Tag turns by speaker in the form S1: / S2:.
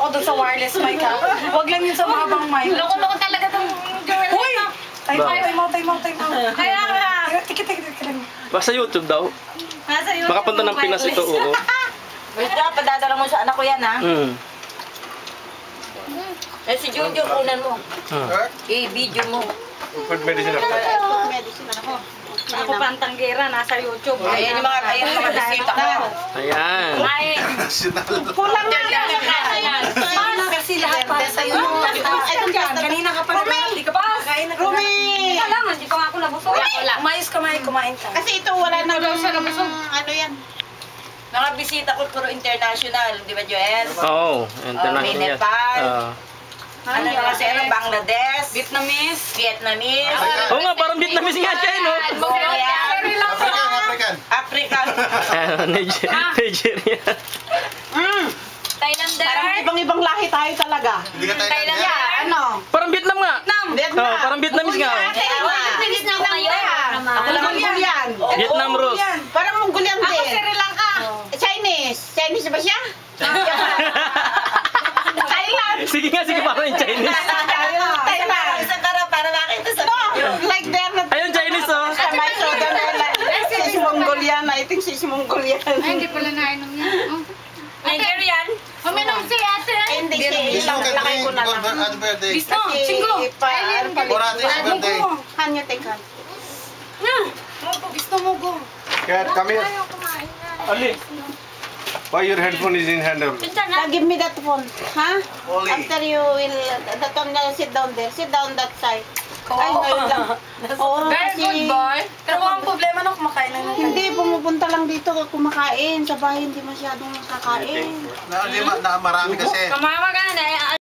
S1: ako doon sa wireless mic ha. Huwag lang yun sa mahabang mic.
S2: Loko-loko talaga itong girl.
S1: Uy! Time out.
S2: Kaya nga.
S1: Tikit.
S3: Basta YouTube daw.
S2: Nasa YouTube.
S3: Baka punta ng Pinas ito, oo.
S4: Wait ka, padadala mo sa anak ko yan, ha? Eh, si Jojo, kunan mo. I-video mo.
S5: Food medicine ako.
S4: Medicine ako.
S2: Ako pantanggera, nasa YouTube.
S4: Ayan yung mga bisita ko.
S3: Ayan.
S2: Kumain.
S4: Kulang na yan.
S1: Kasi lahat para sa'yo. Kanina ka pa naman. Hindi ka pa kakain na.
S4: Rumi!
S2: Ika lang, hindi pa nga ako nabusog. Wala.
S1: Umayos ka, kumain ka.
S4: Kasi ito, wala na
S2: Ito daw siya nabusog.
S4: ano yan. Mga bisita ko, puro international. Di ba, Joel?
S3: Oo, international.
S4: Nepal. Ano na kasi, Bangladesh,
S2: Vietnamese.
S3: Oo nga, parang Vietnamese nga siya, no?
S4: African.
S3: Nigeria.
S2: Thailander.
S4: Parang ibang-ibang lahi tayo talaga.
S5: Hindi ka tayo
S2: Thailander.
S4: Ano?
S3: Parang Vietnam nga.
S4: Vietnam.
S3: Oo, parang Vietnamese nga.
S2: Vietnamese na ako ngayon.
S4: Ako lang Mongolian.
S3: Vietnam Rose.
S4: Parang Mongolian
S2: Ako
S4: din.
S2: Sri Lanka.
S4: Chinese. Chinese ba siya? Thailand.
S3: Sige nga, sige parang yung Chinese.
S4: Thailand. Isa para makita sa video. Like they're not...
S3: Ayun, Chinese, oh.
S4: My shoulder, she's Mongolian. I think she's Mongolian.
S2: Ay, hindi pala nainom yan. Nigerian. Uminom si ate.
S4: Hindi siya. Lakay ko na lang.
S5: Happy birthday.
S2: Gusto, singgo.
S5: Borate's birthday.
S4: Can you take her?
S2: Gusto mo go.
S5: Kat, come here. Ali. Why your headphone is in handle?
S4: Now give me that phone. Huh?
S5: Oli.
S4: After you will, that one, sit down there. Sit down that side. Ay, ngayon lang. Oo,
S2: Very good boy.
S1: Pero ang problema nung kumakain na natin.
S4: Hindi, pumupunta lang dito kumakain. Sa bahay hindi masyadong nakakain.
S5: Marami kasi.
S2: Kumawa ka na